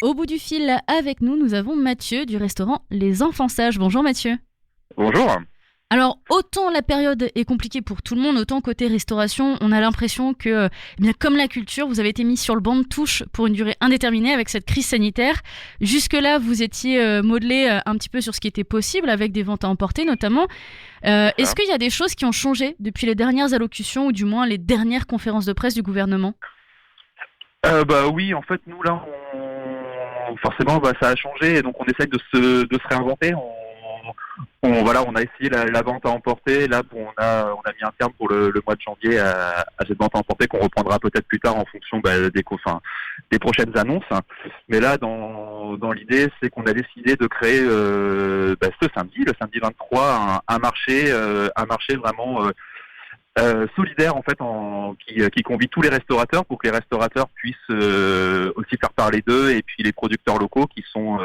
Au bout du fil avec nous, nous avons Mathieu du restaurant Les Enfants Sages. Bonjour Mathieu. Bonjour. Alors, autant la période est compliquée pour tout le monde, autant côté restauration, on a l'impression que, bien comme la culture, vous avez été mis sur le banc de touche pour une durée indéterminée avec cette crise sanitaire. Jusque-là, vous étiez modelé un petit peu sur ce qui était possible, avec des ventes à emporter notamment. Est-ce qu'il y a des choses qui ont changé depuis les dernières allocutions, ou du moins les dernières conférences de presse du gouvernement ? Oui, en fait, nous là, forcément, ça a changé, et donc on essaye de se réinventer. On a essayé la vente à emporter. Là, on a mis un terme pour le mois de janvier à cette vente à emporter qu'on reprendra peut-être plus tard en fonction des prochaines annonces. Mais là, dans l'idée, c'est qu'on a décidé de créer ce samedi, le samedi 23, un marché vraiment solidaire en fait, qui convie tous les restaurateurs pour que les restaurateurs puissent aussi faire parler d'eux, et puis les producteurs locaux qui sont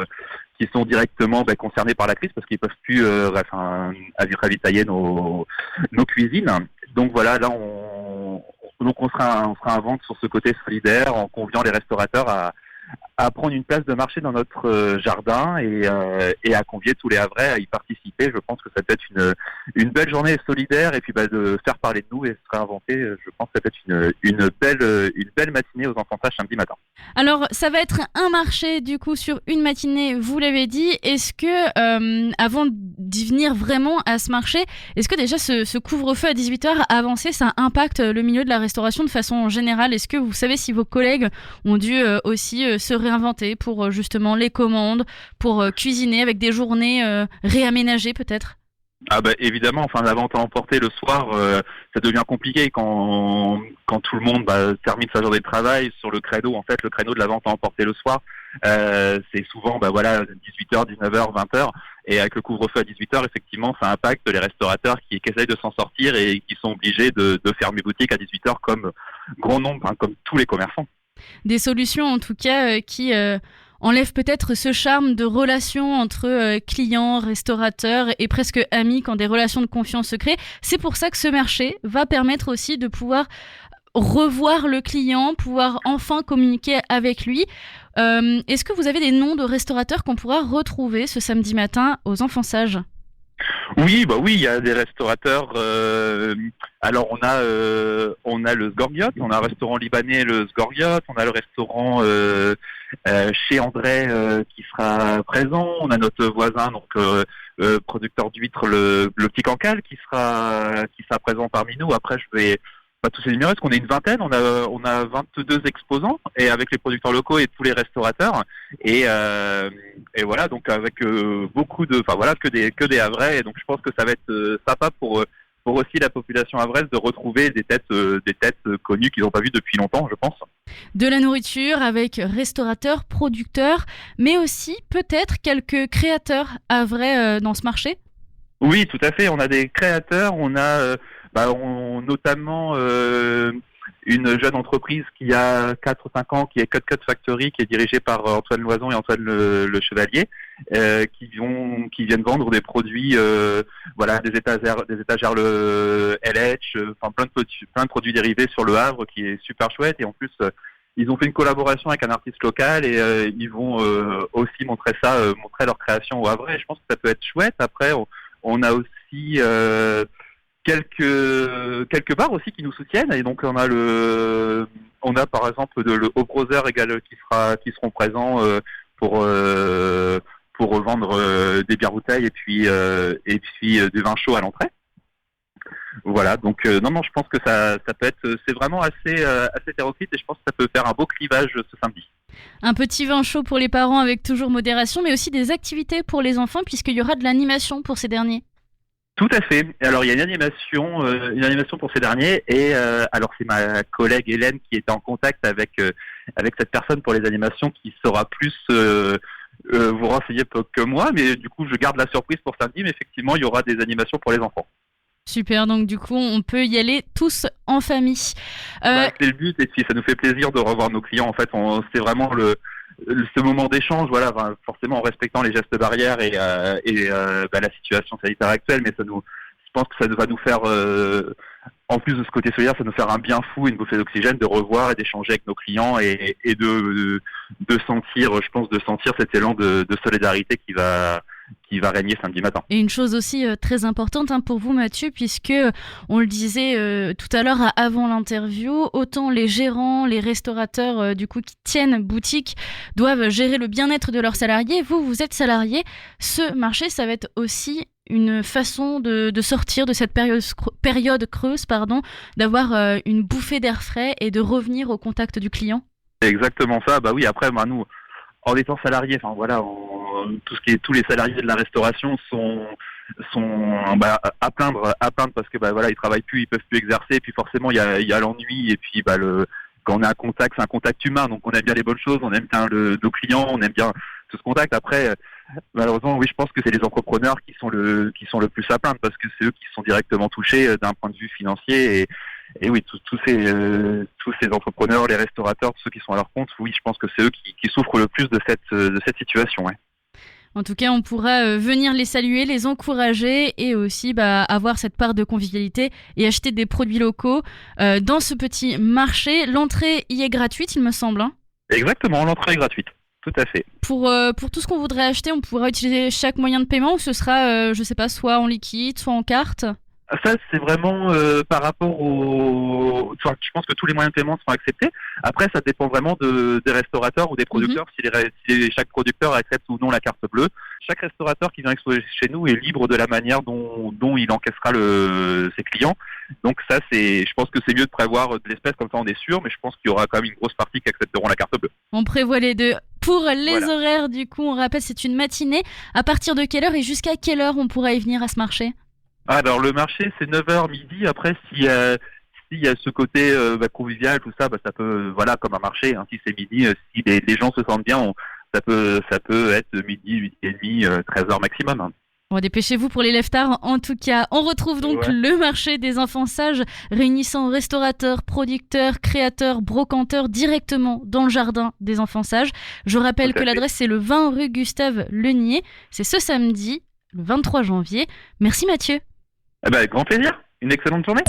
directement concernés par la crise parce qu'ils peuvent plus ravitailler nos cuisines. Donc voilà, là on fera un vente sur ce côté solidaire en conviant les restaurateurs à prendre une place de marché dans notre jardin et à convier tous les Havrais à y participer. Je pense que ça peut être une belle journée solidaire, et puis de faire parler de nous et se réinventer. Je pense que ça peut être une belle matinée aux enfants sages samedi matin. Alors, ça va être un marché du coup sur une matinée, vous l'avez dit. Est-ce que, avant d'y venir vraiment à ce marché, est-ce que déjà ce couvre-feu à 18h avancé, ça impacte le milieu de la restauration de façon générale ? Est-ce que vous savez si vos collègues ont dû aussi se réinventer pour justement les commandes, pour cuisiner avec des journées réaménagées peut-être ? Évidemment, la vente à emporter le soir, ça devient compliqué quand tout le monde termine sa journée de travail sur le créneau. En fait, le créneau de la vente à emporter le soir, c'est souvent 18h, 19h, 20h, et avec le couvre-feu à 18h, effectivement, ça impacte les restaurateurs qui essayent de s'en sortir et qui sont obligés de fermer boutique à 18h comme grand nombre, comme tous les commerçants. Des solutions en tout cas qui enlèvent peut-être ce charme de relation entre clients, restaurateurs et presque amis quand des relations de confiance se créent. C'est pour ça que ce marché va permettre aussi de pouvoir revoir le client, pouvoir enfin communiquer avec lui. Est-ce que vous avez des noms de restaurateurs qu'on pourra retrouver ce samedi matin aux Enfants Sages ? Oui, il y a des restaurateurs. Alors on a le Sgorbiot, on a un restaurant libanais, le Sgorbiot, on a le restaurant chez André qui sera présent, on a notre voisin producteur d'huîtres, le Petit Cancale qui sera présent parmi nous. Après je vais pas tous les numéros, parce qu'on est une vingtaine, on a 22 exposants, et avec les producteurs locaux et tous les restaurateurs, et voilà, donc avec beaucoup de, que des Havrais, et donc je pense que ça va être sympa pour aussi la population havraise de retrouver des têtes connues qu'ils n'ont pas vues depuis longtemps, je pense. De la nourriture avec restaurateurs, producteurs, mais aussi peut-être quelques créateurs havrais dans ce marché ? Oui, tout à fait, on a des créateurs, on a notamment une jeune entreprise qui a 4 ou 5 ans, qui est Cut Cut Factory, qui est dirigée par Antoine Loison et Antoine le Chevalier, qui viennent vendre des produits, des étagères le LH, plein de produits dérivés sur le Havre, qui est super chouette. Et en plus, ils ont fait une collaboration avec un artiste local, et ils vont aussi montrer leur création au Havre. Et je pense que ça peut être chouette. Après, on a aussi quelques bars aussi qui nous soutiennent, et donc on a par exemple le Haut Brother qui seront présents pour revendre des bières bouteilles et puis du vin chaud à l'entrée. Voilà, donc je pense que ça peut être, c'est vraiment assez hétéroclite, et je pense que ça peut faire un beau clivage ce samedi. Un petit vin chaud pour les parents avec toujours modération, mais aussi des activités pour les enfants puisqu'il y aura de l'animation pour ces derniers. Tout à fait. Alors il y a une animation pour ces derniers, et alors c'est ma collègue Hélène qui était en contact avec cette personne pour les animations, qui saura plus vous renseigner que moi, mais du coup je garde la surprise pour samedi, mais effectivement il y aura des animations pour les enfants. Super, donc du coup on peut y aller tous en famille. C'est le but, et puis ça nous fait plaisir de revoir nos clients. En fait, c'est vraiment ce moment d'échange, forcément en respectant les gestes barrières et la situation sanitaire actuelle, mais pense que ça va nous faire, en plus de ce côté solidaire, ça va nous faire un bien fou, une bouffée d'oxygène de revoir et d'échanger avec nos clients et de sentir, je pense, de sentir cet élan de solidarité qui va régner samedi matin. Et une chose aussi très importante pour vous, Mathieu, puisque on le disait tout à l'heure avant l'interview, autant les gérants, les restaurateurs du coup qui tiennent boutique doivent gérer le bien-être de leurs salariés. Vous êtes salarié. Ce marché, ça va être aussi une façon de sortir de cette période creuse, d'avoir une bouffée d'air frais et de revenir au contact du client. C'est exactement ça. Bah oui, après, nous, en étant salariés, tous les salariés de la restauration sont à plaindre parce que ils travaillent plus, ils peuvent plus exercer, et puis forcément il y a l'ennui, et puis quand on est à contact, c'est un contact humain, donc on aime bien les bonnes choses, on aime bien nos clients, on aime bien tout ce contact. Après, malheureusement, oui, je pense que c'est les entrepreneurs qui sont le plus à plaindre, parce que c'est eux qui sont directement touchés d'un point de vue financier, et oui, tous ces entrepreneurs, les restaurateurs, tous ceux qui sont à leur compte, oui, je pense que c'est eux qui souffrent le plus de cette situation. Ouais. En tout cas, on pourra venir les saluer, les encourager et aussi avoir cette part de convivialité et acheter des produits locaux dans ce petit marché. L'entrée y est gratuite, il me semble. Exactement, l'entrée est gratuite. Tout à fait. Pour tout ce qu'on voudrait acheter, on pourra utiliser chaque moyen de paiement, ou ce sera, soit en liquide, soit en carte? Ça, c'est vraiment par rapport je pense que tous les moyens de paiement seront acceptés. Après, ça dépend vraiment des restaurateurs ou des producteurs, si chaque producteur accepte ou non la carte bleue. Chaque restaurateur qui vient exposer chez nous est libre de la manière dont il encaissera ses clients. Donc ça, je pense que c'est mieux de prévoir de l'espèce, comme ça on est sûr, mais je pense qu'il y aura quand même une grosse partie qui accepteront la carte bleue. On prévoit les deux. Pour les horaires, du coup, on rappelle, c'est une matinée. À partir de quelle heure et jusqu'à quelle heure on pourra y venir à ce marché? Alors le marché, c'est 9h midi. Après, s'il y a ce côté convivial, tout ça, ça peut, comme un marché, si c'est midi, si les gens se sentent bien, ça peut être midi et demi, 13h maximum. Bon, dépêchez-vous pour les lève-tard. En tout cas, on retrouve donc le marché des enfants sages, réunissant restaurateurs, producteurs, créateurs, brocanteurs directement dans le jardin des enfants sages. Je rappelle que l'adresse, c'est le 20 rue Gustave Lenier. C'est ce samedi, le 23 janvier. Merci Mathieu. Avec grand plaisir. Une excellente journée.